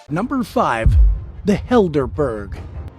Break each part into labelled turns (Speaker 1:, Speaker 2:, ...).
Speaker 1: Number 5. The Helderberg.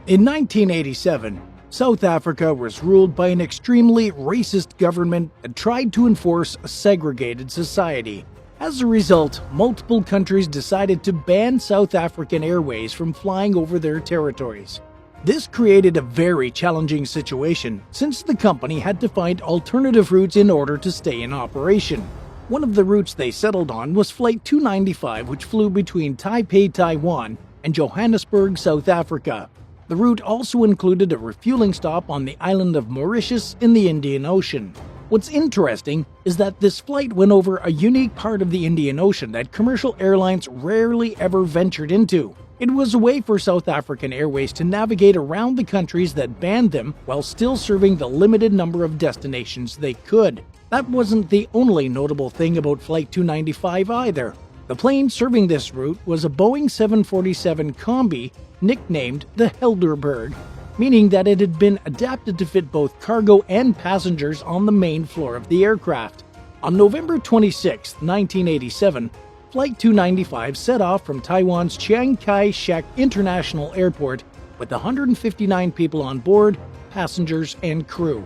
Speaker 1: In 1987, South Africa was ruled by an extremely racist government that tried to enforce a segregated society. As a result, multiple countries decided to ban South African Airways from flying over their territories. This created a very challenging situation, since the company had to find alternative routes in order to stay in operation. One of the routes they settled on was Flight 295, which flew between Taipei, Taiwan, and Johannesburg, South Africa. The route also included a refueling stop on the island of Mauritius in the Indian Ocean. What's interesting is that this flight went over a unique part of the Indian Ocean that commercial airlines rarely ever ventured into. It was a way for South African Airways to navigate around the countries that banned them while still serving the limited number of destinations they could. That wasn't the only notable thing about Flight 295 either. The plane serving this route was a Boeing 747 Combi nicknamed the Helderberg, meaning that it had been adapted to fit both cargo and passengers on the main floor of the aircraft. On November 26, 1987, Flight 295 set off from Taiwan's Chiang Kai-shek International Airport with 159 people on board, passengers, and crew.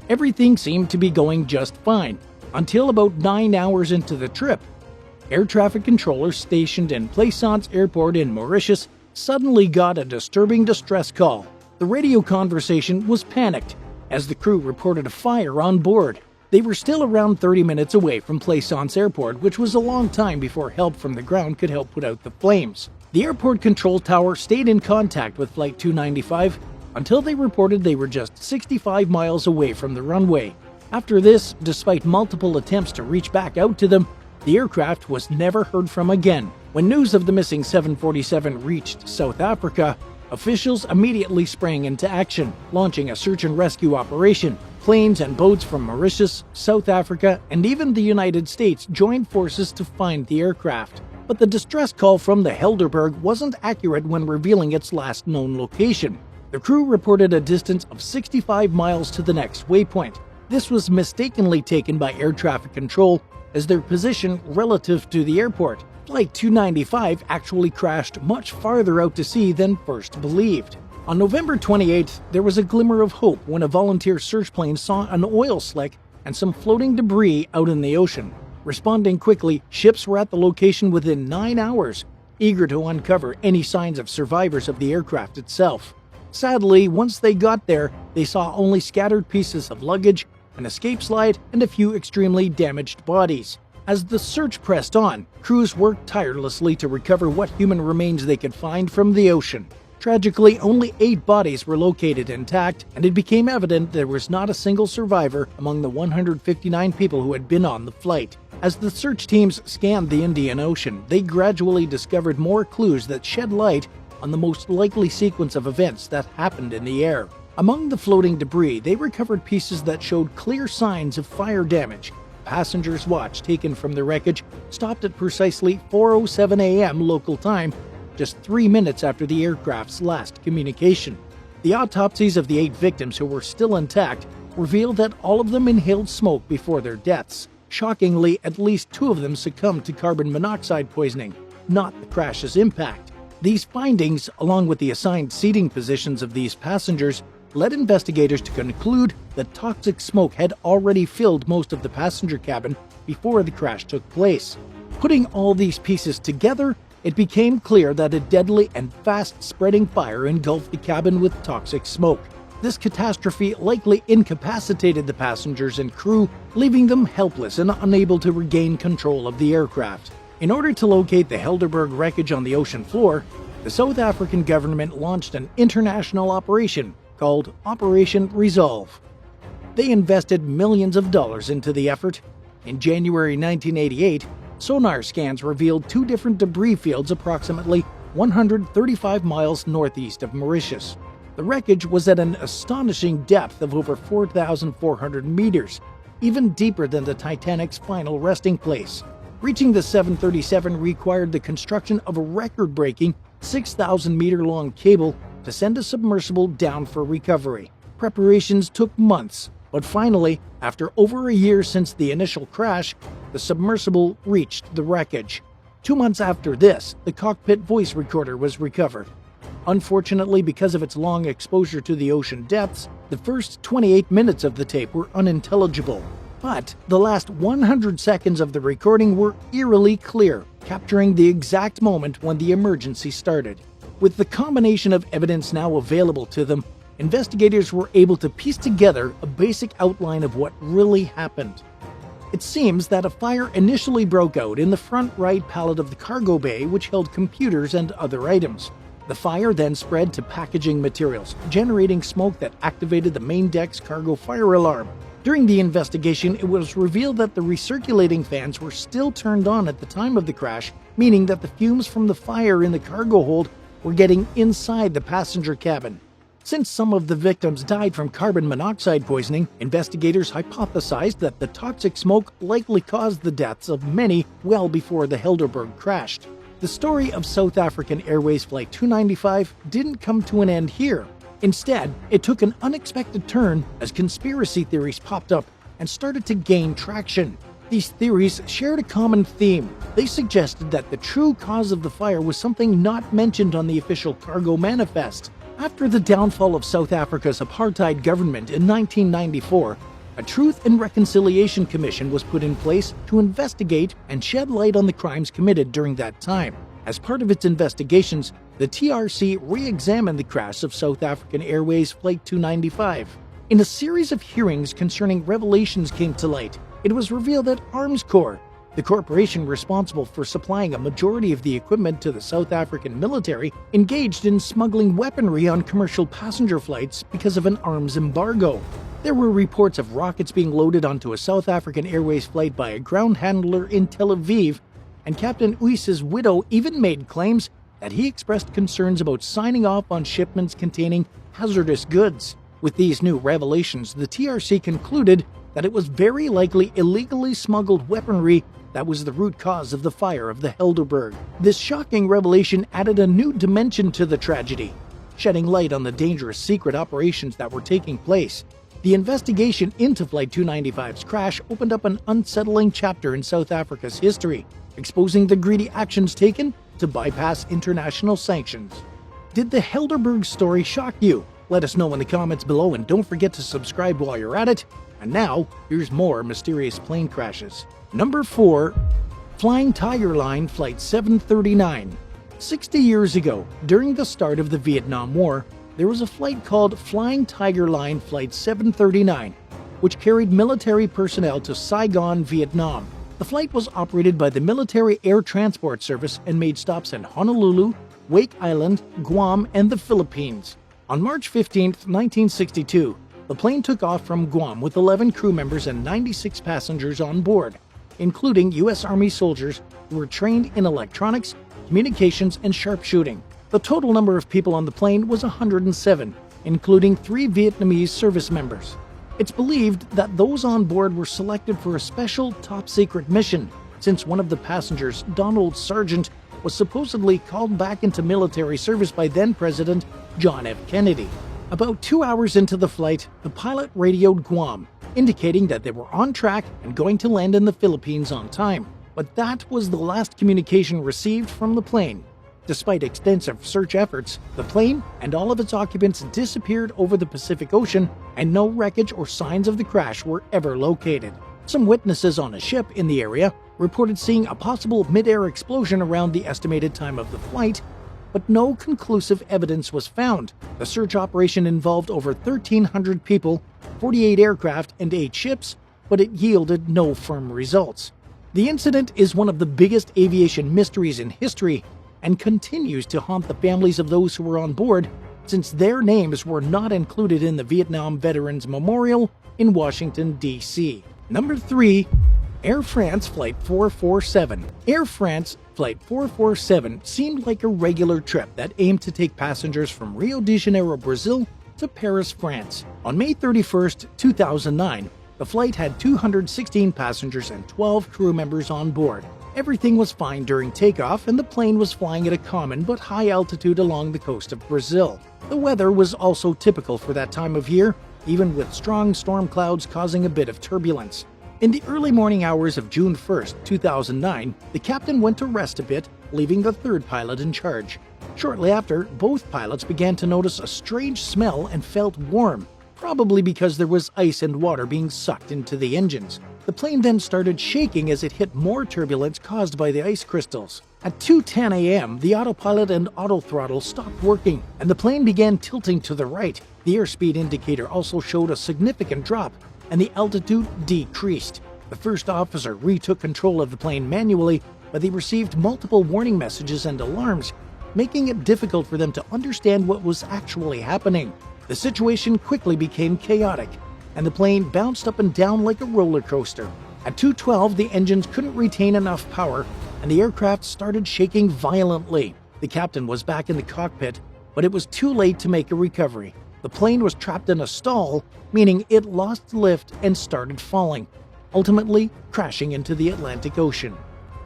Speaker 1: Everything seemed to be going just fine, until about 9 hours into the trip. Air traffic controllers stationed in Plaisance Airport in Mauritius suddenly got a disturbing distress call. The radio conversation was panicked, as the crew reported a fire on board. They were still around 30 minutes away from Plaisance Airport, which was a long time before help from the ground could help put out the flames. The airport control tower stayed in contact with Flight 295 until they reported they were just 65 miles away from the runway. After this, despite multiple attempts to reach back out to them, the aircraft was never heard from again. When news of the missing 747 reached South Africa, officials immediately sprang into action, launching a search and rescue operation. Planes and boats from Mauritius, South Africa, and even the United States joined forces to find the aircraft. But the distress call from the Helderberg wasn't accurate when revealing its last known location. The crew reported a distance of 65 miles to the next waypoint. This was mistakenly taken by air traffic control as their position relative to the airport. Flight 295 actually crashed much farther out to sea than first believed. On November 28th, there was a glimmer of hope when a volunteer search plane saw an oil slick and some floating debris out in the ocean. Responding quickly, ships were at the location within 9 hours, eager to uncover any signs of survivors of the aircraft itself. Sadly, once they got there, they saw only scattered pieces of luggage, an escape slide, and a few extremely damaged bodies. As the search pressed on, crews worked tirelessly to recover what human remains they could find from the ocean. Tragically, only 8 bodies were located intact, and it became evident there was not a single survivor among the 159 people who had been on the flight. As the search teams scanned the Indian Ocean, they gradually discovered more clues that shed light on the most likely sequence of events that happened in the air. Among the floating debris, they recovered pieces that showed clear signs of fire damage. Passenger's watch taken from the wreckage stopped at precisely 4:07 a.m. local time, just 3 minutes after the aircraft's last communication. The autopsies of the 8 victims who were still intact revealed that all of them inhaled smoke before their deaths. Shockingly, at least 2 of them succumbed to carbon monoxide poisoning, not the crash's impact. These findings, along with the assigned seating positions of these passengers, led investigators to conclude that toxic smoke had already filled most of the passenger cabin before the crash took place. Putting all these pieces together, it became clear that a deadly and fast-spreading fire engulfed the cabin with toxic smoke. This catastrophe likely incapacitated the passengers and crew, leaving them helpless and unable to regain control of the aircraft. In order to locate the Helderberg wreckage on the ocean floor, the South African government launched an international operation called Operation Resolve. They invested millions of dollars into the effort. In January 1988, sonar scans revealed 2 different debris fields approximately 135 miles northeast of Mauritius. The wreckage was at an astonishing depth of over 4,400 meters, even deeper than the Titanic's final resting place. Reaching the 737 required the construction of a record-breaking 6,000-meter-long cable to send a submersible down for recovery. Preparations took months, but finally, after over a year since the initial crash, the submersible reached the wreckage. 2 months after this, the cockpit voice recorder was recovered. Unfortunately, because of its long exposure to the ocean depths, the first 28 minutes of the tape were unintelligible. But the last 100 seconds of the recording were eerily clear, capturing the exact moment when the emergency started. With the combination of evidence now available to them, investigators were able to piece together a basic outline of what really happened. It seems that a fire initially broke out in the front right pallet of the cargo bay, which held computers and other items. The fire then spread to packaging materials, generating smoke that activated the main deck's cargo fire alarm. During the investigation, it was revealed that the recirculating fans were still turned on at the time of the crash, meaning that the fumes from the fire in the cargo hold were getting inside the passenger cabin. Since some of the victims died from carbon monoxide poisoning, investigators hypothesized that the toxic smoke likely caused the deaths of many well before the Helderberg crashed. The story of South African Airways Flight 295 didn't come to an end here. Instead, it took an unexpected turn as conspiracy theories popped up and started to gain traction. These theories shared a common theme. They suggested that the true cause of the fire was something not mentioned on the official cargo manifest. After the downfall of South Africa's apartheid government in 1994, a Truth and Reconciliation Commission was put in place to investigate and shed light on the crimes committed during that time. As part of its investigations, the TRC re-examined the crash of South African Airways Flight 295. In a series of hearings concerning revelations came to light, it was revealed that Arms Corps, the corporation responsible for supplying a majority of the equipment to the South African military, engaged in smuggling weaponry on commercial passenger flights because of an arms embargo. There were reports of rockets being loaded onto a South African Airways flight by a ground handler in Tel Aviv, and Captain Uys's widow even made claims that he expressed concerns about signing off on shipments containing hazardous goods. With these new revelations, the TRC concluded that it was very likely illegally smuggled weaponry that was the root cause of the fire of the Helderberg. This shocking revelation added a new dimension to the tragedy, shedding light on the dangerous secret operations that were taking place. The investigation into Flight 295's crash opened up an unsettling chapter in South Africa's history, exposing the greedy actions taken to bypass international sanctions. Did the Helderberg story shock you? Let us know in the comments below, and don't forget to subscribe while you're at it. And now, here's more mysterious plane crashes. Number 4. Flying Tiger Line Flight 739. 60 years ago, during the start of the Vietnam War, there was a flight called Flying Tiger Line Flight 739, which carried military personnel to Saigon, Vietnam. The flight was operated by the Military Air Transport Service and made stops in Honolulu, Wake Island, Guam, and the Philippines. On March 15, 1962, the plane took off from Guam with 11 crew members and 96 passengers on board, including U.S. Army soldiers who were trained in electronics, communications, and sharpshooting. The total number of people on the plane was 107, including 3 Vietnamese service members. It's believed that those on board were selected for a special top-secret mission, since one of the passengers, Donald Sargent, was supposedly called back into military service by then-President John F. Kennedy. About 2 hours into the flight, the pilot radioed Guam, indicating that they were on track and going to land in the Philippines on time. But that was the last communication received from the plane. Despite extensive search efforts, the plane and all of its occupants disappeared over the Pacific Ocean, and no wreckage or signs of the crash were ever located. Some witnesses on a ship in the area reported seeing a possible mid-air explosion around the estimated time of the flight, but no conclusive evidence was found. The search operation involved over 1,300 people, 48 aircraft, and 8 ships, but it yielded no firm results. The incident is one of the biggest aviation mysteries in history and continues to haunt the families of those who were on board, since their names were not included in the Vietnam Veterans Memorial in Washington, D.C. Number 3. Air France Flight 447. Air France Flight 447 seemed like a regular trip that aimed to take passengers from Rio de Janeiro, Brazil to Paris, France. On May 31, 2009, the flight had 216 passengers and 12 crew members on board. Everything was fine during takeoff, and the plane was flying at a common but high altitude along the coast of Brazil. The weather was also typical for that time of year, even with strong storm clouds causing a bit of turbulence. In the early morning hours of June 1, 2009, the captain went to rest a bit, leaving the third pilot in charge. Shortly after, both pilots began to notice a strange smell and felt warm, probably because there was ice and water being sucked into the engines. The plane then started shaking as it hit more turbulence caused by the ice crystals. At 2:10 a.m., the autopilot and autothrottle stopped working, and the plane began tilting to the right. The airspeed indicator also showed a significant drop, and the altitude decreased. The first officer retook control of the plane manually, but they received multiple warning messages and alarms, making it difficult for them to understand what was actually happening. The situation quickly became chaotic, and the plane bounced up and down like a roller coaster. At 2:12, the engines couldn't retain enough power, and the aircraft started shaking violently. The captain was back in the cockpit, but it was too late to make a recovery. The plane was trapped in a stall, meaning it lost lift and started falling, ultimately crashing into the Atlantic Ocean.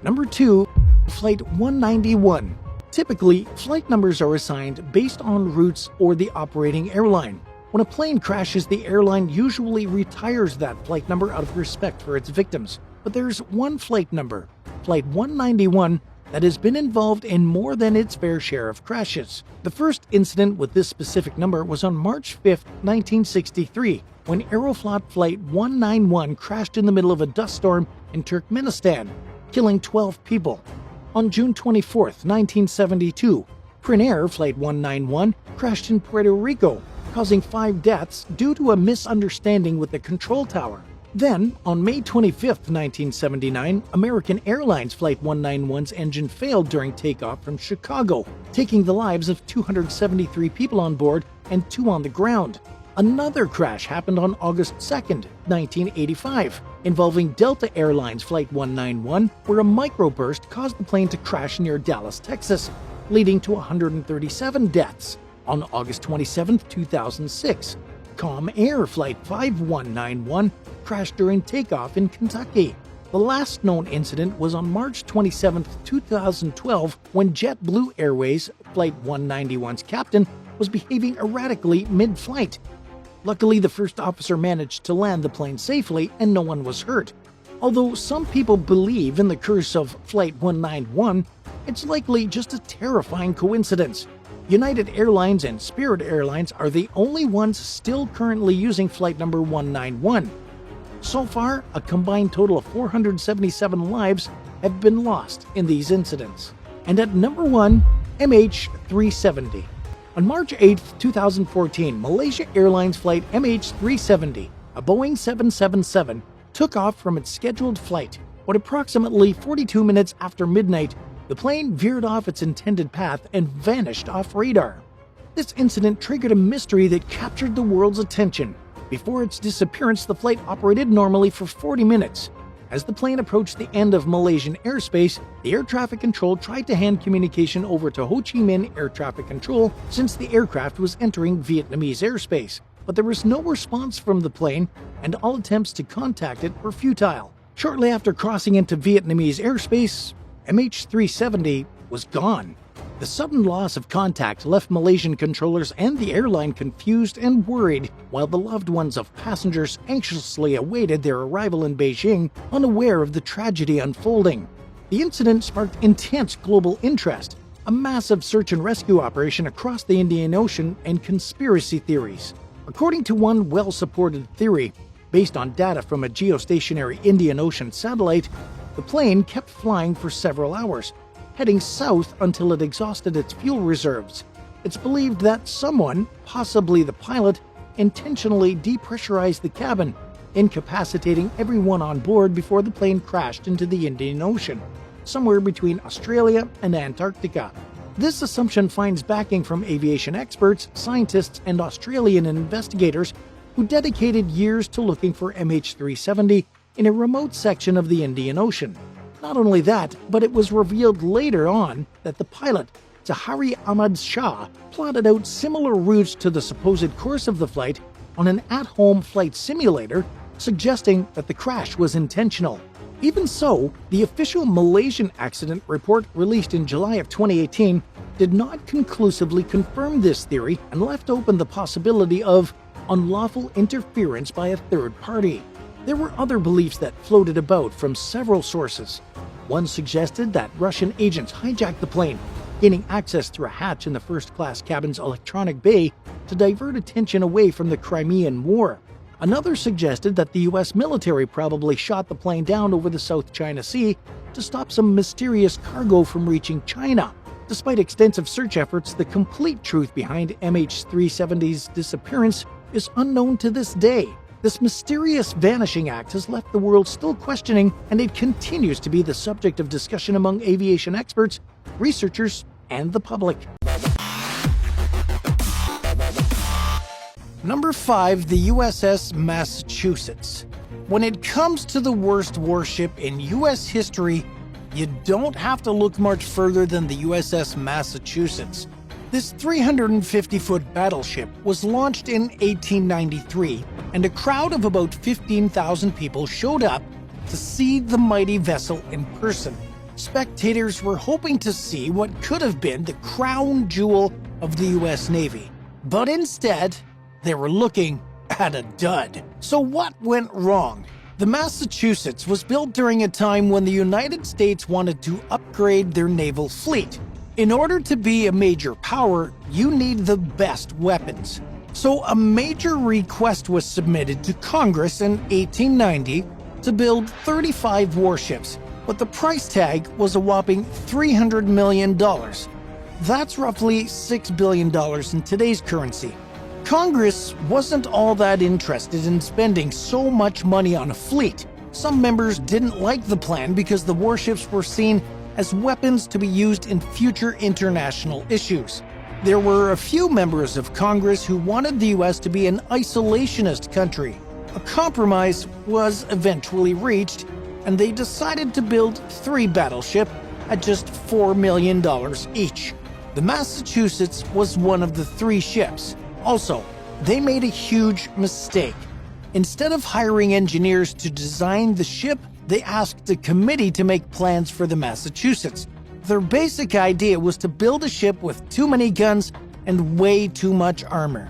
Speaker 1: Number 2. Flight 191. Typically, flight numbers are assigned based on routes or the operating airline. When a plane crashes, the airline usually retires that flight number out of respect for its victims. But there's one flight number, Flight 191, that has been involved in more than its fair share of crashes. The first incident with this specific number was on March 5, 1963, when Aeroflot Flight 191 crashed in the middle of a dust storm in Turkmenistan, killing 12 people. On June 24, 1972, Prinair Flight 191 crashed in Puerto Rico, causing 5 deaths due to a misunderstanding with the control tower. Then, on May 25, 1979, American Airlines Flight 191's engine failed during takeoff from Chicago, taking the lives of 273 people on board and 2 on the ground. Another crash happened on August 2, 1985, involving Delta Airlines Flight 191, where a microburst caused the plane to crash near Dallas, Texas, leading to 137 deaths. On August 27, 2006, Com Air Flight 5191 crashed during takeoff in Kentucky. The last known incident was on March 27, 2012, when JetBlue Airways Flight 191's captain was behaving erratically mid-flight. Luckily, the first officer managed to land the plane safely and no one was hurt. Although some people believe in the curse of Flight 191, it's likely just a terrifying coincidence. United Airlines and Spirit Airlines are the only ones still currently using flight number 191. So far, a combined total of 477 lives have been lost in these incidents. And at number 1, MH370. On March 8, 2014, Malaysia Airlines flight MH370, a Boeing 777, took off from its scheduled flight. But approximately 42 minutes after midnight, the plane veered off its intended path and vanished off radar. This incident triggered a mystery that captured the world's attention. Before its disappearance, the flight operated normally for 40 minutes. As the plane approached the end of Malaysian airspace, the air traffic control tried to hand communication over to Ho Chi Minh Air Traffic Control since the aircraft was entering Vietnamese airspace. But there was no response from the plane, and all attempts to contact it were futile. Shortly after crossing into Vietnamese airspace, MH370 was gone. The sudden loss of contact left Malaysian controllers and the airline confused and worried, while the loved ones of passengers anxiously awaited their arrival in Beijing, unaware of the tragedy unfolding. The incident sparked intense global interest, a massive search and rescue operation across the Indian Ocean, and conspiracy theories. According to one well-supported theory, based on data from a geostationary Indian Ocean satellite, the plane kept flying for several hours, heading south until it exhausted its fuel reserves. It's believed that someone, possibly the pilot, intentionally depressurized the cabin, incapacitating everyone on board before the plane crashed into the Indian Ocean, somewhere between Australia and Antarctica. This assumption finds backing from aviation experts, scientists, and Australian investigators who dedicated years to looking for MH370 in a remote section of the Indian Ocean. Not only that, but it was revealed later on that the pilot, Zahari Ahmad Shah, plotted out similar routes to the supposed course of the flight on an at-home flight simulator, suggesting that the crash was intentional. Even so, the official Malaysian accident report released in July of 2018 did not conclusively confirm this theory and left open the possibility of unlawful interference by a third party. There were other beliefs that floated about from several sources. One suggested that Russian agents hijacked the plane, gaining access through a hatch in the first-class cabin's electronic bay to divert attention away from the Crimean War. Another suggested that the US military probably shot the plane down over the South China Sea to stop some mysterious cargo from reaching China. Despite extensive search efforts, the complete truth behind MH370's disappearance is unknown to this day. This mysterious vanishing act has left the world still questioning, and it continues to be the subject of discussion among aviation experts, researchers, and the public. Number 5. The USS Massachusetts. When it comes to the worst warship in US history, you don't have to look much further than the USS Massachusetts. This 350-foot battleship was launched in 1893, and a crowd of about 15,000 people showed up to see the mighty vessel in person. Spectators were hoping to see what could have been the crown jewel of the US Navy. But instead, they were looking at a dud. So what went wrong? The Massachusetts was built during a time when the United States wanted to upgrade their naval fleet. In order to be a major power, you need the best weapons. So a major request was submitted to Congress in 1890 to build 35 warships, but the price tag was a whopping $300 million. That's roughly $6 billion in today's currency. Congress wasn't all that interested in spending so much money on a fleet. Some members didn't like the plan because the warships were seen as weapons to be used in future international issues. There were a few members of Congress who wanted the US to be an isolationist country. A compromise was eventually reached, and they decided to build 3 battleships at just $4 million each. The Massachusetts was one of the 3 ships. Also, they made a huge mistake. Instead of hiring engineers to design the ship, they asked a committee to make plans for the Massachusetts. Their basic idea was to build a ship with too many guns and way too much armor.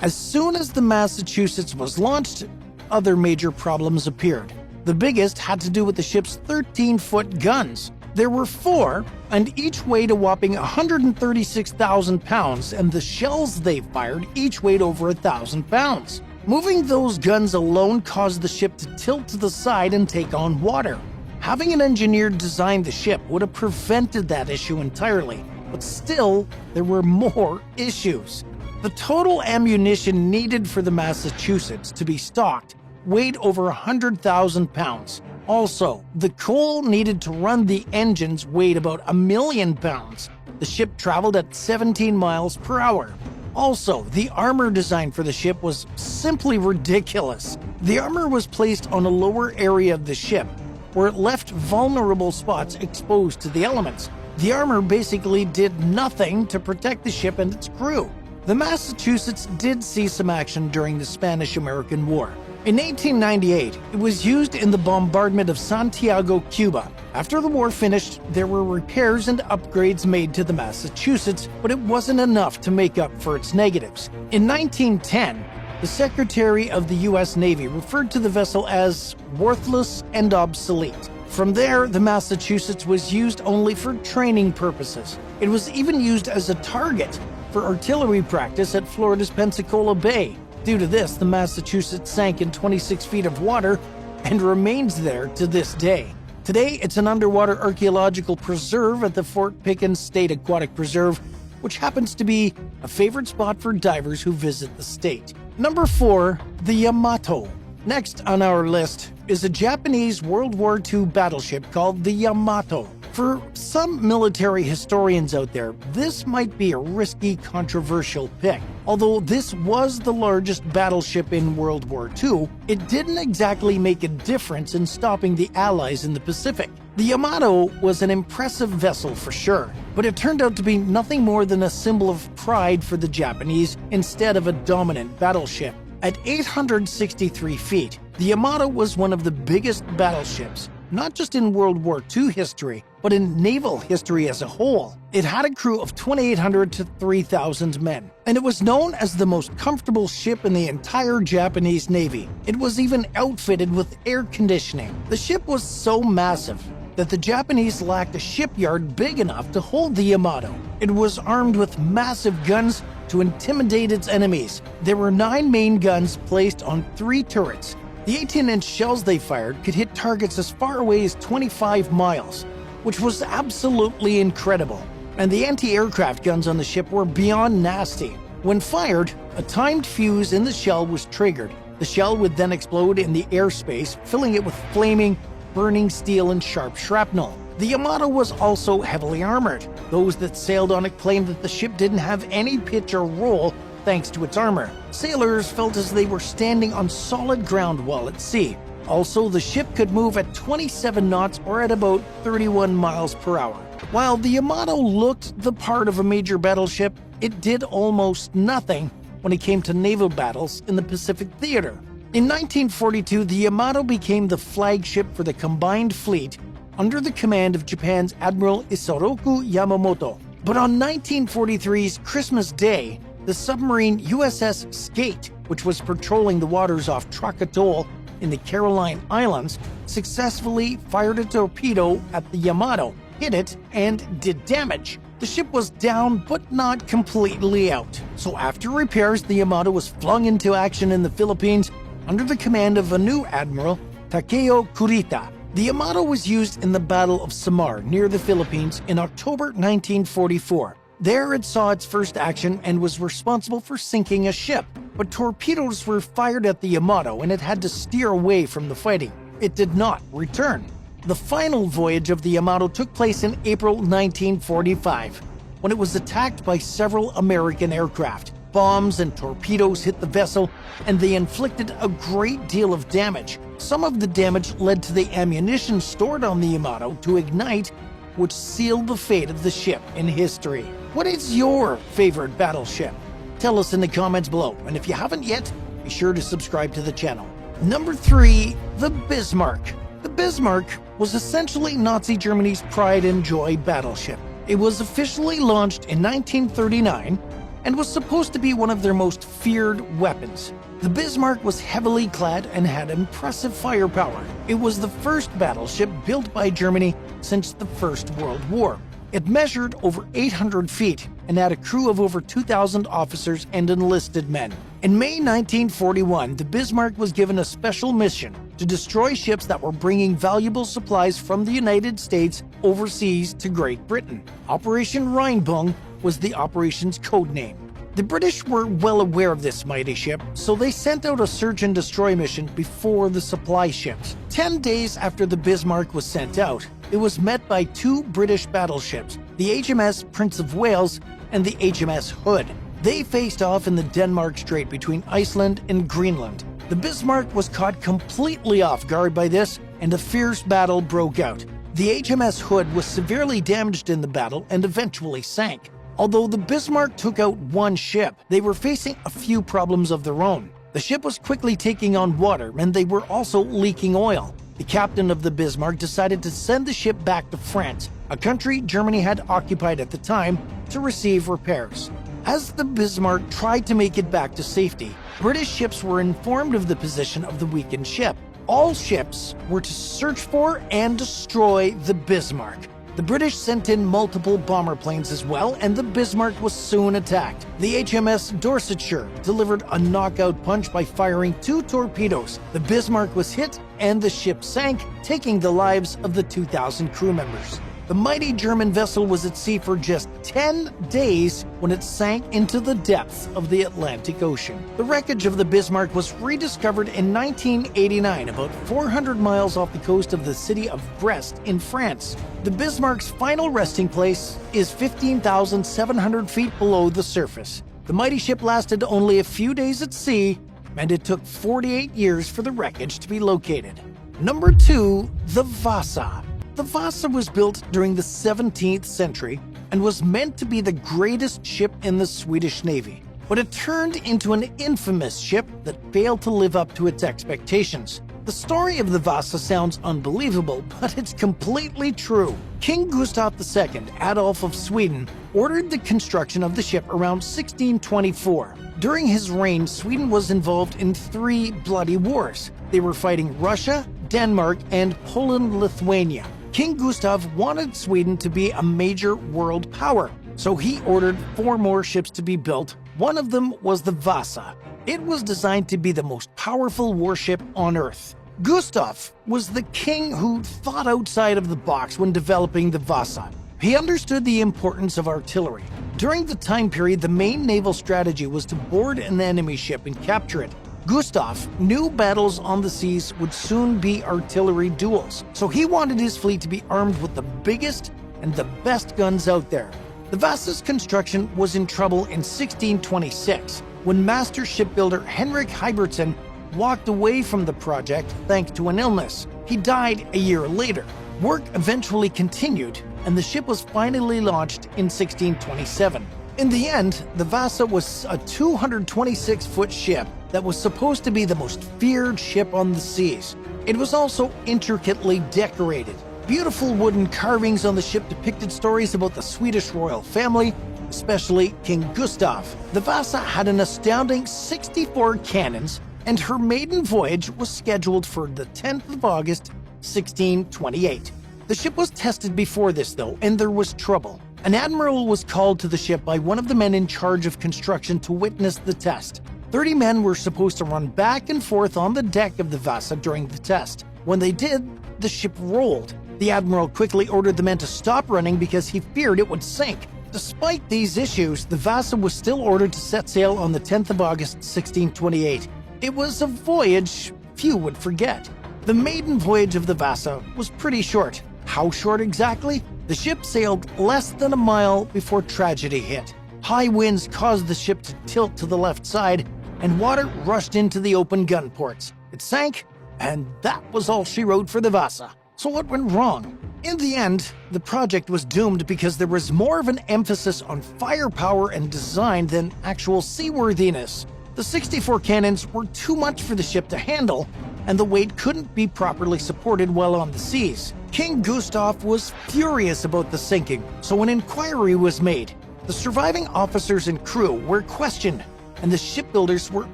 Speaker 1: As soon as the Massachusetts was launched, other major problems appeared. The biggest had to do with the ship's 13-foot guns. There were 4, and each weighed a whopping 136,000 pounds, and the shells they fired each weighed over 1,000 pounds. Moving those guns alone caused the ship to tilt to the side and take on water. Having an engineer design the ship would have prevented that issue entirely, but still, there were more issues. The total ammunition needed for the Massachusetts to be stocked weighed over 100,000 pounds. Also, the coal needed to run the engines weighed about 1,000,000 pounds. The ship traveled at 17 miles per hour. Also, the armor design for the ship was simply ridiculous. The armor was placed on a lower area of the ship, where it left vulnerable spots exposed to the elements. The armor basically did nothing to protect the ship and its crew. The Massachusetts did see some action during the Spanish-American War. In 1898, it was used in the bombardment of Santiago, Cuba. After the war finished, there were repairs and upgrades made to the Massachusetts, but it wasn't enough to make up for its negatives. In 1910, the Secretary of the U.S. Navy referred to the vessel as worthless and obsolete. From there, the Massachusetts was used only for training purposes. It was even used as a target for artillery practice at Florida's Pensacola Bay. Due to this, the Massachusetts sank in 26 feet of water and remains there to this day. Today, it's an underwater archaeological preserve at the Fort Pickens State Aquatic Preserve, which happens to be a favorite spot for divers who visit the state. Number 4, the Yamato. Next on our list is a Japanese World War II battleship called the Yamato. For some military historians out there, this might be a risky, controversial pick. Although this was the largest battleship in World War II, it didn't exactly make a difference in stopping the Allies in the Pacific. The Yamato was an impressive vessel for sure, but it turned out to be nothing more than a symbol of pride for the Japanese instead of a dominant battleship. At 863 feet, the Yamato was one of the biggest battleships, not just in World War II history, but in naval history as a whole, it had a crew of 2,800 to 3,000 men, and it was known as the most comfortable ship in the entire Japanese Navy. It was even outfitted with air conditioning. The ship was so massive that the Japanese lacked a shipyard big enough to hold the Yamato. It was armed with massive guns to intimidate its enemies. There were 9 main guns placed on 3 turrets. The 18-inch shells they fired could hit targets as far away as 25 miles, which was absolutely incredible. And the anti-aircraft guns on the ship were beyond nasty. When fired, a timed fuse in the shell was triggered. The shell would then explode in the airspace, filling it with flaming, burning steel and sharp shrapnel. The Yamato was also heavily armored. Those that sailed on it claimed that the ship didn't have any pitch or roll thanks to its armor. Sailors felt as they were standing on solid ground while at sea. Also, the ship could move at 27 knots or at about 31 miles per hour. While the Yamato looked the part of a major battleship, it did almost nothing when it came to naval battles in the Pacific Theater. In 1942, the Yamato became the flagship for the combined fleet under the command of Japan's Admiral Isoroku Yamamoto. But on 1943's Christmas Day, the submarine USS Skate, which was patrolling the waters off Truk Atoll in the Caroline Islands, successfully fired a torpedo at the Yamato, hit it, and did damage. The ship was down, but not completely out. So after repairs, the Yamato was flung into action in the Philippines under the command of a new admiral, Takeo Kurita. The Yamato was used in the Battle of Samar near the Philippines in October 1944. There it saw its first action and was responsible for sinking a ship. But torpedoes were fired at the Yamato and it had to steer away from the fighting. It did not return. The final voyage of the Yamato took place in April 1945, when it was attacked by several American aircraft. Bombs and torpedoes hit the vessel, and they inflicted a great deal of damage. Some of the damage led to the ammunition stored on the Yamato to ignite, which sealed the fate of the ship in history. What is your favorite battleship? Tell us in the comments below, and if you haven't yet, be sure to subscribe to the channel. Number 3, the Bismarck. The Bismarck was essentially Nazi Germany's pride and joy battleship. It was officially launched in 1939 and was supposed to be one of their most feared weapons. The Bismarck was heavily clad and had impressive firepower. It was the first battleship built by Germany since the First World War. It measured over 800 feet and had a crew of over 2,000 officers and enlisted men. In May 1941, the Bismarck was given a special mission to destroy ships that were bringing valuable supplies from the United States overseas to Great Britain. Operation Rheinbung was the operation's code name. The British were well aware of this mighty ship, so they sent out a search and destroy mission before the supply ships. 10 days after the Bismarck was sent out, it was met by 2 British battleships, the HMS Prince of Wales and the HMS Hood. They faced off in the Denmark Strait between Iceland and Greenland. The Bismarck was caught completely off guard by this, and a fierce battle broke out. The HMS Hood was severely damaged in the battle and eventually sank. Although the Bismarck took out 1 ship, they were facing a few problems of their own. The ship was quickly taking on water, and they were also leaking oil. The captain of the Bismarck decided to send the ship back to France, a country Germany had occupied at the time, to receive repairs. As the Bismarck tried to make it back to safety, British ships were informed of the position of the weakened ship. All ships were to search for and destroy the Bismarck. The British sent in multiple bomber planes as well, and the Bismarck was soon attacked. The HMS Dorsetshire delivered a knockout punch by firing 2 torpedoes. The Bismarck was hit, and the ship sank, taking the lives of the 2,000 crew members. The mighty German vessel was at sea for just 10 days when it sank into the depths of the Atlantic Ocean. The wreckage of the Bismarck was rediscovered in 1989, about 400 miles off the coast of the city of Brest in France. The Bismarck's final resting place is 15,700 feet below the surface. The mighty ship lasted only a few days at sea, and it took 48 years for the wreckage to be located. Number 2, the Vasa. The Vasa was built during the 17th century and was meant to be the greatest ship in the Swedish Navy. But it turned into an infamous ship that failed to live up to its expectations. The The story of the Vasa sounds unbelievable, but it's completely true. King Gustav II, Adolf of Sweden, ordered the construction of the ship around 1624. During his reign, Sweden was involved in 3 bloody wars. They were fighting Russia, Denmark, and Poland-Lithuania. King Gustav wanted Sweden to be a major world power, so he ordered 4 more ships to be built. One of them was the Vasa. It was designed to be the most powerful warship on Earth. Gustav was the king who thought outside of the box when developing the Vasa. He understood the importance of artillery. During the time period, the main naval strategy was to board an enemy ship and capture it. Gustav knew battles on the seas would soon be artillery duels, so he wanted his fleet to be armed with the biggest and the best guns out there. The Vasa's construction was in trouble in 1626, when master shipbuilder Henrik Heibertsen walked away from the project thanks to an illness. He died a year later. Work eventually continued, and the ship was finally launched in 1627. In the end, the Vasa was a 226-foot ship that was supposed to be the most feared ship on the seas. It was also intricately decorated. Beautiful wooden carvings on the ship depicted stories about the Swedish royal family, especially King Gustav. The Vasa had an astounding 64 cannons, and her maiden voyage was scheduled for the 10th of August, 1628. The ship was tested before this, though, and there was trouble. An admiral was called to the ship by one of the men in charge of construction to witness the test. 30 men were supposed to run back and forth on the deck of the Vasa during the test. When they did, the ship rolled. The admiral quickly ordered the men to stop running because he feared it would sink. Despite these issues, the Vasa was still ordered to set sail on the 10th of August, 1628. It was a voyage few would forget. The maiden voyage of the Vasa was pretty short. How short exactly? The ship sailed less than a mile before tragedy hit. High winds caused the ship to tilt to the left side, and water rushed into the open gun ports. It sank, and that was all she wrote for the Vasa. So what went wrong? In the end, the project was doomed because there was more of an emphasis on firepower and design than actual seaworthiness. The 64 cannons were too much for the ship to handle, and the weight couldn't be properly supported while on the seas. King Gustav was furious about the sinking, so an inquiry was made. The surviving officers and crew were questioned, and the shipbuilders were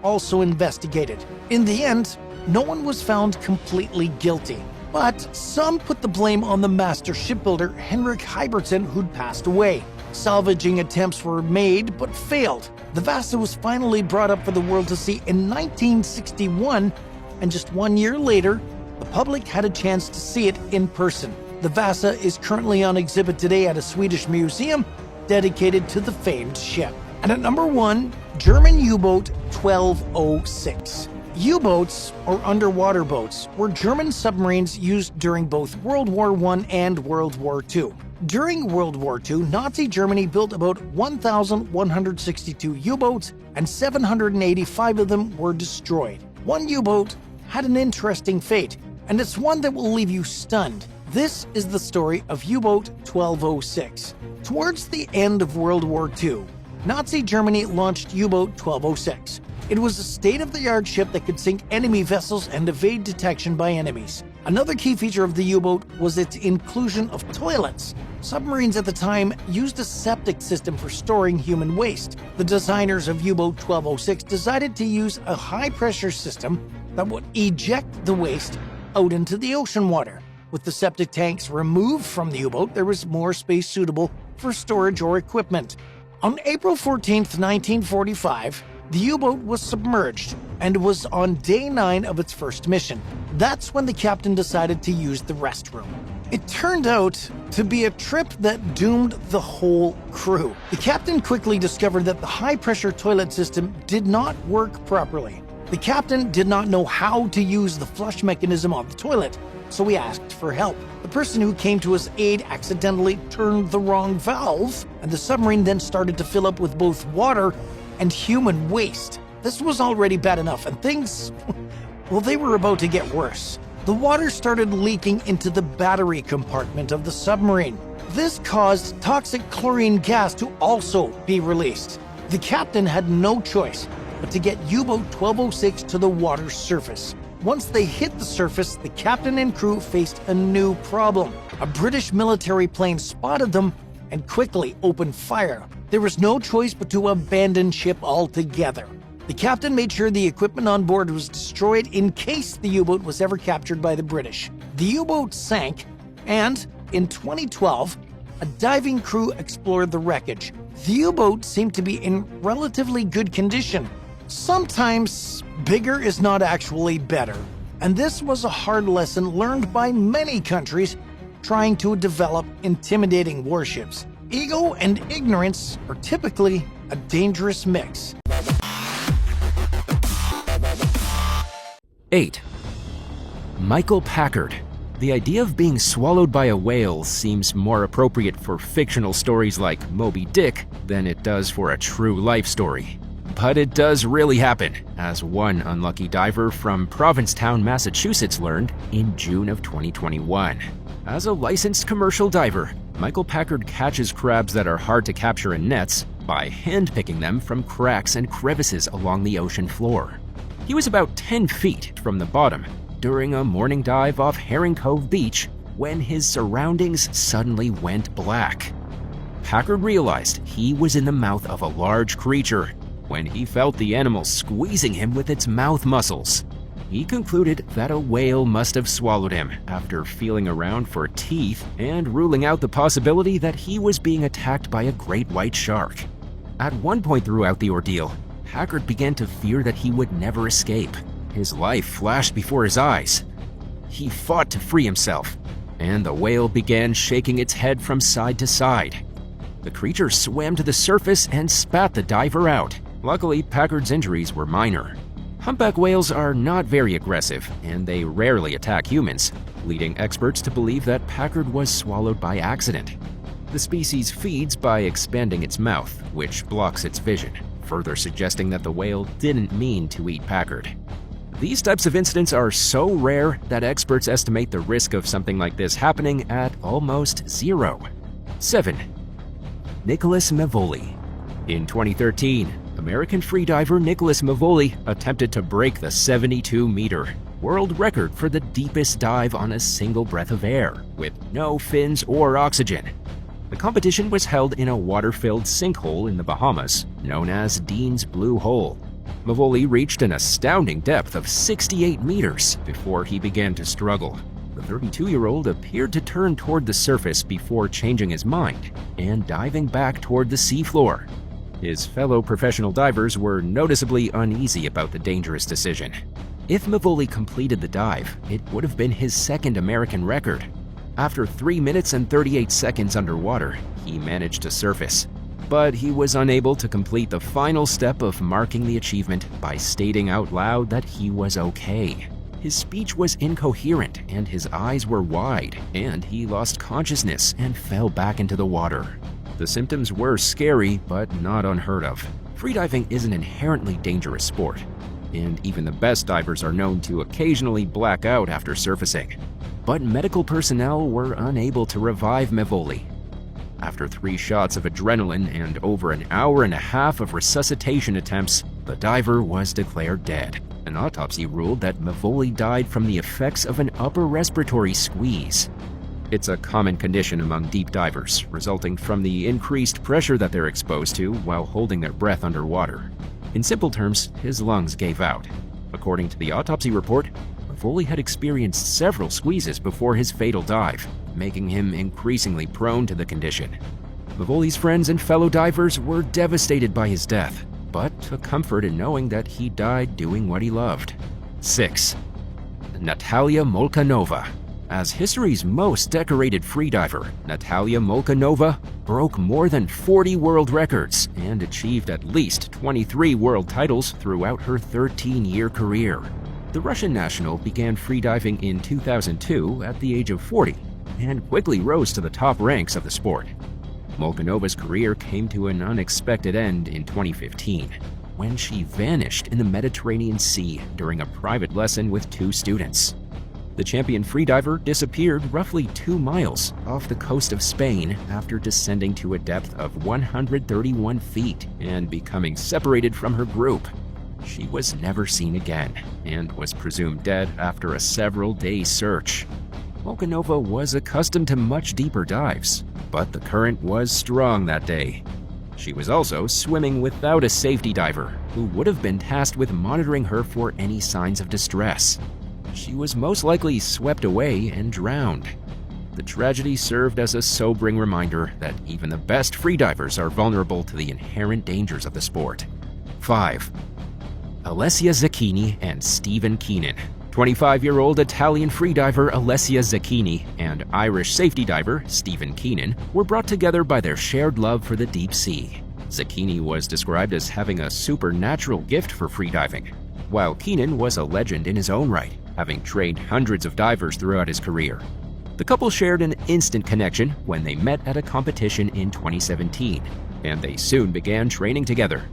Speaker 1: also investigated. In the end, no one was found completely guilty. But some put the blame on the master shipbuilder Henrik Heibertsen, who'd passed away. Salvaging attempts were made but failed. The Vasa was finally brought up for the world to see in 1961, and just 1 year later, the public had a chance to see it in person. The Vasa is currently on exhibit today at a Swedish museum dedicated to the famed ship. And at number 1, German U-boat 1206. U-boats, or underwater boats, were German submarines used during both World War I and World War II. During World War II, Nazi Germany built about 1,162 U-boats, and 785 of them were destroyed. One U-boat had an interesting fate, and it's one that will leave you stunned. This is the story of U-boat 1206. Towards the end of World War II, Nazi Germany launched U-boat 1206. It was a state-of-the-art ship that could sink enemy vessels and evade detection by enemies. Another key feature of the U-boat was its inclusion of toilets. Submarines at the time used a septic system for storing human waste. The designers of U-boat 1206 decided to use a high-pressure system that would eject the waste out into the ocean water. With the septic tanks removed from the U-boat, there was more space suitable for storage or equipment. On April 14, 1945, the U-boat was submerged and was on day 9 of its first mission. That's when the captain decided to use the restroom. It turned out to be a trip that doomed the whole crew. The captain quickly discovered that the high-pressure toilet system did not work properly. The captain did not know how to use the flush mechanism on the toilet, so he asked for help. The person who came to his aid accidentally turned the wrong valve, and the submarine then started to fill up with both water and human waste. This was already bad enough, and things, well, they were about to get worse. The water started leaking into the battery compartment of the submarine. This caused toxic chlorine gas to also be released. The captain had no choice but to get U-boat 1206 to the water's surface. Once they hit the surface, the captain and crew faced a new problem. A British military plane spotted them and quickly opened fire. There was no choice but to abandon ship altogether. The captain made sure the equipment on board was destroyed in case the U-boat was ever captured by the British. The U-boat sank, and in 2012, a diving crew explored the wreckage. The U-boat seemed to be in relatively good condition. Sometimes, bigger is not actually better. And this was a hard lesson learned by many countries trying to develop intimidating warships. Ego and ignorance are typically a dangerous mix.
Speaker 2: 8. Michael Packard. The idea of being swallowed by a whale seems more appropriate for fictional stories like Moby Dick than it does for a true life story. But it does really happen, as one unlucky diver from Provincetown, Massachusetts learned in June of 2021. As a licensed commercial diver, Michael Packard catches crabs that are hard to capture in nets by hand-picking them from cracks and crevices along the ocean floor. He was about 10 feet from the bottom during a morning dive off Herring Cove Beach when his surroundings suddenly went black. Packard realized he was in the mouth of a large creature when he felt the animal squeezing him with its mouth muscles. He concluded that a whale must have swallowed him after feeling around for teeth and ruling out the possibility that he was being attacked by a great white shark. At one point throughout the ordeal, Packard began to fear that he would never escape. His life flashed before his eyes. He fought to free himself, and the whale began shaking its head from side to side. The creature swam to the surface and spat the diver out. Luckily, Packard's injuries were minor. Humpback whales are not very aggressive, and they rarely attack humans, leading experts to believe that Packard was swallowed by accident. The species feeds by expanding its mouth, which blocks its vision, further suggesting that the whale didn't mean to eat Packard. These types of incidents are so rare that experts estimate the risk of something like this happening at almost 0. 7. Nicholas Mevoli. In 2013, American freediver Nicholas Mevoli attempted to break the 72-meter world record for the deepest dive on a single breath of air, with no fins or oxygen. The competition was held in a water-filled sinkhole in the Bahamas, known as Dean's Blue Hole. Mevoli reached an astounding depth of 68 meters before he began to struggle. The 32-year-old appeared to turn toward the surface before changing his mind and diving back toward the seafloor. His fellow professional divers were noticeably uneasy about the dangerous decision. If Mevoli completed the dive, it would have been his second American record. After 3 minutes and 38 seconds underwater, he managed to surface. But he was unable to complete the final step of marking the achievement by stating out loud that he was okay. His speech was incoherent and his eyes were wide, and he lost consciousness and fell back into the water. The symptoms were scary, but not unheard of. Freediving is an inherently dangerous sport, and even the best divers are known to occasionally black out after surfacing. But medical personnel were unable to revive Mevoli. After 3 shots of adrenaline and over an hour and a half of resuscitation attempts, the diver was declared dead. An autopsy ruled that Mevoli died from the effects of an upper respiratory squeeze. It's a common condition among deep divers, resulting from the increased pressure that they're exposed to while holding their breath underwater. In simple terms, his lungs gave out. According to the autopsy report, Mevoli had experienced several squeezes before his fatal dive, making him increasingly prone to the condition. Mevoli's friends and fellow divers were devastated by his death, but took comfort in knowing that he died doing what he loved. 6. Natalia Molchanova. As history's most decorated freediver, Natalia Molchanova broke more than 40 world records and achieved at least 23 world titles throughout her 13-year career. The Russian national began freediving in 2002 at the age of 40 and quickly rose to the top ranks of the sport. Molchanova's career came to an unexpected end in 2015 when she vanished in the Mediterranean Sea during a private lesson with 2 students. The champion freediver disappeared roughly 2 miles off the coast of Spain after descending to a depth of 131 feet and becoming separated from her group. She was never seen again and was presumed dead after a several-day search. Molchanova was accustomed to much deeper dives, but the current was strong that day. She was also swimming without a safety diver, who would have been tasked with monitoring her for any signs of distress. She was most likely swept away and drowned. The tragedy served as a sobering reminder that even the best freedivers are vulnerable to the inherent dangers of the sport. 5. Alessia Zecchini and Stephen Keenan. 25-year-old Italian freediver Alessia Zecchini and Irish safety diver Stephen Keenan were brought together by their shared love for the deep sea. Zecchini was described as having a supernatural gift for freediving, while Keenan was a legend in his own right, having trained hundreds of divers throughout his career. The couple shared an instant connection when they met at a competition in 2017, and they soon began training together.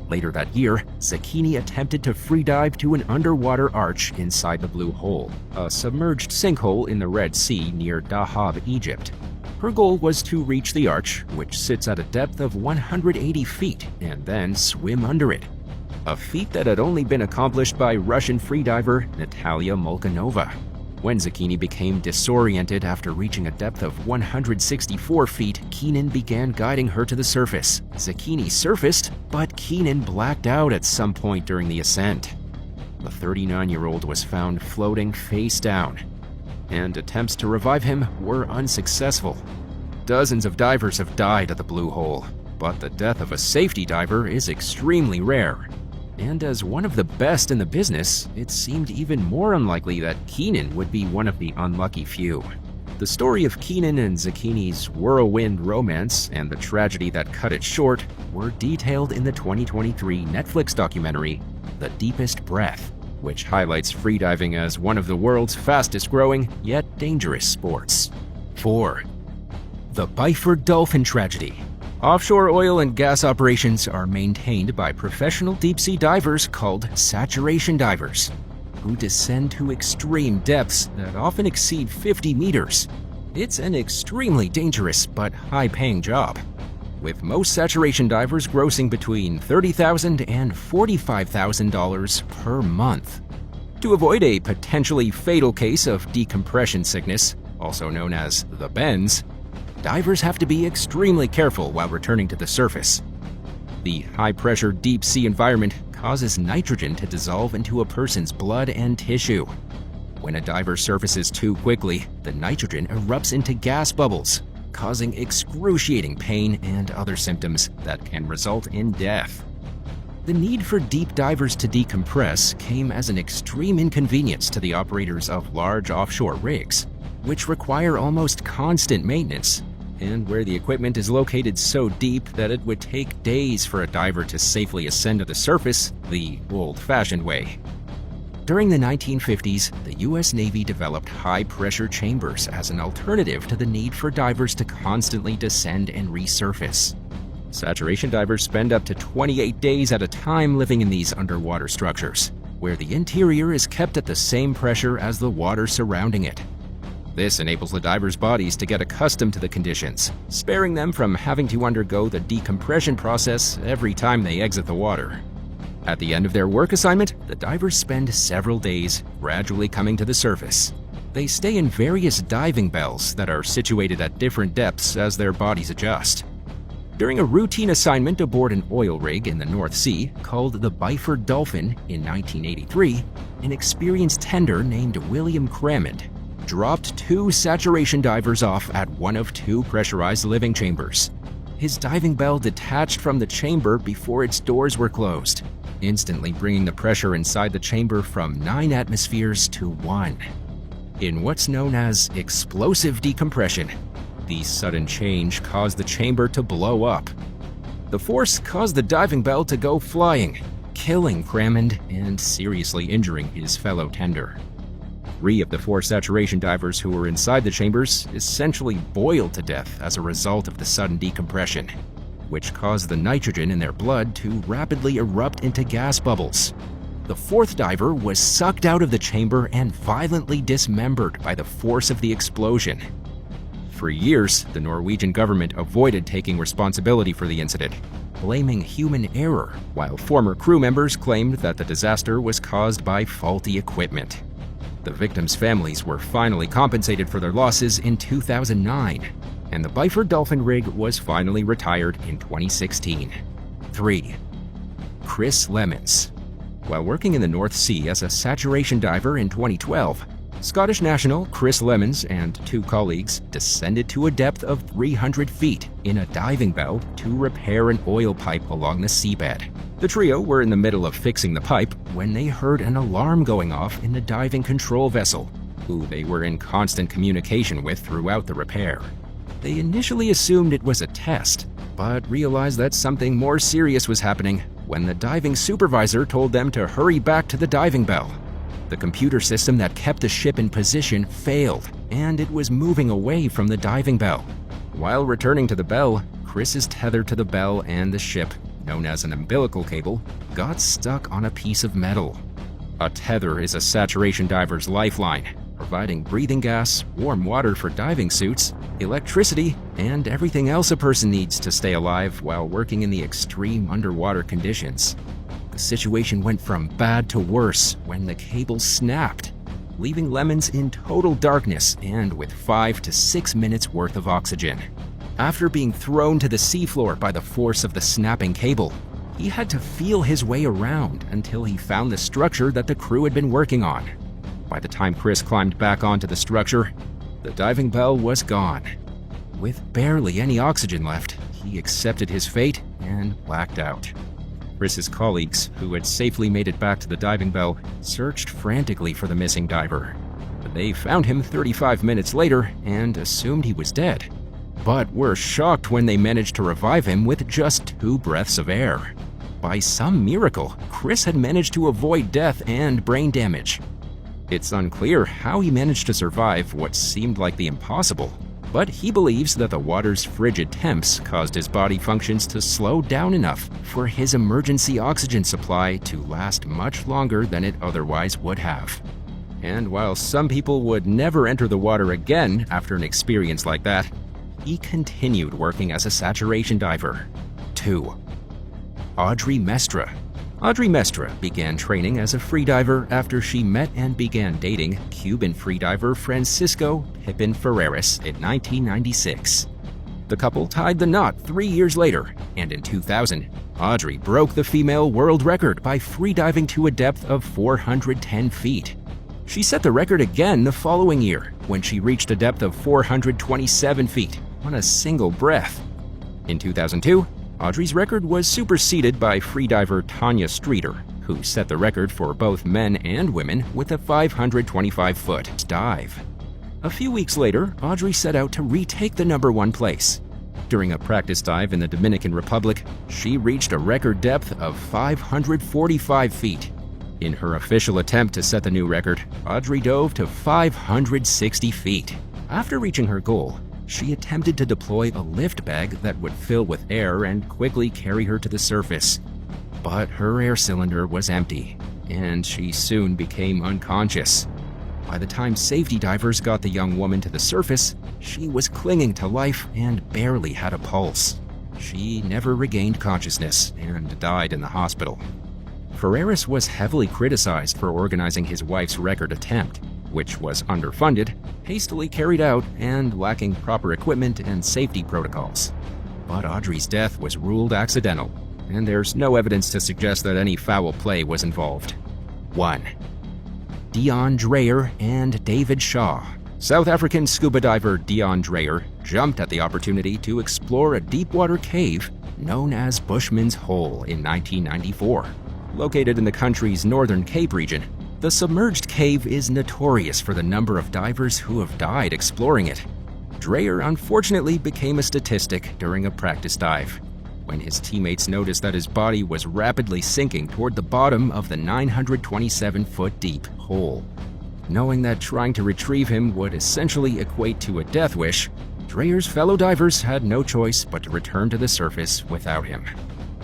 Speaker 2: Later that year, Zecchini attempted to freedive to an underwater arch inside the Blue Hole, a submerged sinkhole in the Red Sea near Dahab, Egypt. Her goal was to reach the arch, which sits at a depth of 180 feet, and then swim under it. A feat that had only been accomplished by Russian freediver Natalia Molchanova. When Zecchini became disoriented after reaching a depth of 164 feet, Keenan began guiding her to the surface. Zecchini surfaced, but Keenan blacked out at some point during the ascent. The 39-year-old was found floating face down, and attempts to revive him were unsuccessful. Dozens of divers have died at the Blue Hole, but the death of a safety diver is extremely rare. And as one of the best in the business, it seemed even more unlikely that Keenan would be one of the unlucky few. The story of Keenan and Zecchini's whirlwind romance and the tragedy that cut it short were detailed in the 2023 Netflix documentary, The Deepest Breath, which highlights freediving as one of the world's fastest-growing yet dangerous sports. 4. The Byford Dolphin tragedy. Offshore oil and gas operations are maintained by professional deep-sea divers called saturation divers, who descend to extreme depths that often exceed 50 meters. It's an extremely dangerous but high-paying job, with most saturation divers grossing between $30,000 and $45,000 per month. To avoid a potentially fatal case of decompression sickness, also known as the bends, divers have to be extremely careful while returning to the surface. The high-pressure deep-sea environment causes nitrogen to dissolve into a person's blood and tissue. When a diver surfaces too quickly, the nitrogen erupts into gas bubbles, causing excruciating pain and other symptoms that can result in death. The need for deep divers to decompress came as an extreme inconvenience to the operators of large offshore rigs, which require almost constant maintenance, and where the equipment is located so deep that it would take days for a diver to safely ascend to the surface the old-fashioned way. During the 1950s, the U.S. Navy developed high-pressure chambers as an alternative to the need for divers to constantly descend and resurface. Saturation divers spend up to 28 days at a time living in these underwater structures, where the interior is kept at the same pressure as the water surrounding it. This enables the divers' bodies to get accustomed to the conditions, sparing them from having to undergo the decompression process every time they exit the water. At the end of their work assignment, the divers spend several days gradually coming to the surface. They stay in various diving bells that are situated at different depths as their bodies adjust. During a routine assignment aboard an oil rig in the North Sea called the Byford Dolphin in 1983, an experienced tender named William Cramond dropped 2 saturation divers off at one of 2 pressurized living chambers. His diving bell detached from the chamber before its doors were closed, instantly bringing the pressure inside the chamber from 9 atmospheres to 1. In what's known as explosive decompression, the sudden change caused the chamber to blow up. The force caused the diving bell to go flying, killing Cramond and seriously injuring his fellow tender. 3 of the 4 saturation divers who were inside the chambers essentially boiled to death as a result of the sudden decompression, which caused the nitrogen in their blood to rapidly erupt into gas bubbles. The 4th diver was sucked out of the chamber and violently dismembered by the force of the explosion. For years, the Norwegian government avoided taking responsibility for the incident, blaming human error, while former crew members claimed that the disaster was caused by faulty equipment. The victims' families were finally compensated for their losses in 2009, and the Byford Dolphin rig was finally retired in 2016. 3. Chris Lemons. While working in the North Sea as a saturation diver in 2012, Scottish national Chris Lemons and 2 colleagues descended to a depth of 300 feet in a diving bell to repair an oil pipe along the seabed. The trio were in the middle of fixing the pipe when they heard an alarm going off in the diving control vessel, who they were in constant communication with throughout the repair. They initially assumed it was a test, but realized that something more serious was happening when the diving supervisor told them to hurry back to the diving bell. The computer system that kept the ship in position failed, and it was moving away from the diving bell. While returning to the bell, Chris's tether to the bell and the ship, known as an umbilical cable, got stuck on a piece of metal. A tether is a saturation diver's lifeline, providing breathing gas, warm water for diving suits, electricity, and everything else a person needs to stay alive while working in the extreme underwater conditions. The situation went from bad to worse when the cable snapped, leaving Lemons in total darkness and with 5 to 6 minutes worth of oxygen. After being thrown to the seafloor by the force of the snapping cable, he had to feel his way around until he found the structure that the crew had been working on. By the time Chris climbed back onto the structure, the diving bell was gone. With barely any oxygen left, he accepted his fate and blacked out. Chris's colleagues, who had safely made it back to the diving bell, searched frantically for the missing diver. They found him 35 minutes later and assumed he was dead, but were shocked when they managed to revive him with just 2 breaths of air. By some miracle, Chris had managed to avoid death and brain damage. It's unclear how he managed to survive what seemed like the impossible, but he believes that the water's frigid temps caused his body functions to slow down enough for his emergency oxygen supply to last much longer than it otherwise would have. And while some people would never enter the water again after an experience like that, he continued working as a saturation diver. 2. Audrey Mestre. Audrey Mestre began training as a freediver after she met and began dating Cuban freediver Francisco Pippin Ferreras in 1996. The couple tied the knot 3 years later, and in 2000, Audrey broke the female world record by freediving to a depth of 410 feet. She set the record again the following year, when she reached a depth of 427 feet on a single breath. In 2002, Audrey's record was superseded by freediver Tanya Streeter, who set the record for both men and women with a 525-foot dive. A few weeks later, Audrey set out to retake the #1 place. During a practice dive in the Dominican Republic, she reached a record depth of 545 feet. In her official attempt to set the new record, Audrey dove to 560 feet. After reaching her goal, she attempted to deploy a lift bag that would fill with air and quickly carry her to the surface. But her air cylinder was empty, and she soon became unconscious. By the time safety divers got the young woman to the surface, she was clinging to life and barely had a pulse. She never regained consciousness and died in the hospital. Ferreras was heavily criticized for organizing his wife's record attempt, which was underfunded, hastily carried out, and lacking proper equipment and safety protocols. But Audrey's death was ruled accidental, and there's no evidence to suggest that any foul play was involved. 1. Dreyer and Shaw. South African scuba diver Dreyer jumped at the opportunity to explore a deep-water cave known as Bushman's Hole in 1994. Located in the country's northern Cape region, the submerged cave is notorious for the number of divers who have died exploring it. Dreyer unfortunately became a statistic during a practice dive, when his teammates noticed that his body was rapidly sinking toward the bottom of the 927-foot deep hole. Knowing that trying to retrieve him would essentially equate to a death wish, Dreyer's fellow divers had no choice but to return to the surface without him.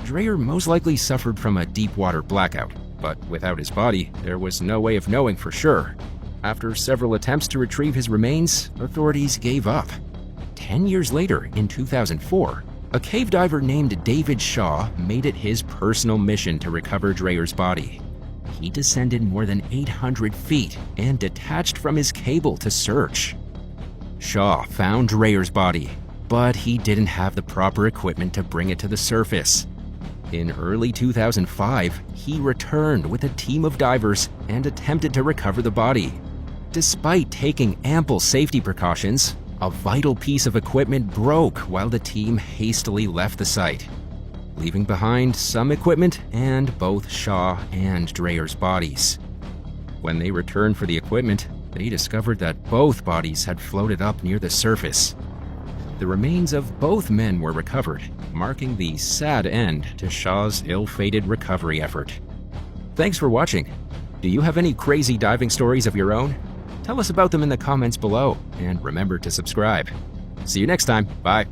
Speaker 2: Dreyer most likely suffered from a deep-water blackout, but without his body, there was no way of knowing for sure. After several attempts to retrieve his remains, authorities gave up. 10 years later, in 2004, A cave diver named David Shaw made it his personal mission to recover Dreyer's body. He descended more than 800 feet and detached from his cable to search. Shaw found Dreyer's body, but he didn't have the proper equipment to bring it to the surface. In early 2005, he returned with a team of divers and attempted to recover the body. Despite taking ample safety precautions, a vital piece of equipment broke while the team hastily left the site, leaving behind some equipment and both Shaw and Dreyer's bodies. When they returned for the equipment, they discovered that both bodies had floated up near the surface. The remains of both men were recovered, marking the sad end to Shaw's ill-fated recovery effort. Thanks for watching. Do you have any crazy diving stories of your own? Tell us about them in the comments below, and remember to subscribe. See you next time. Bye.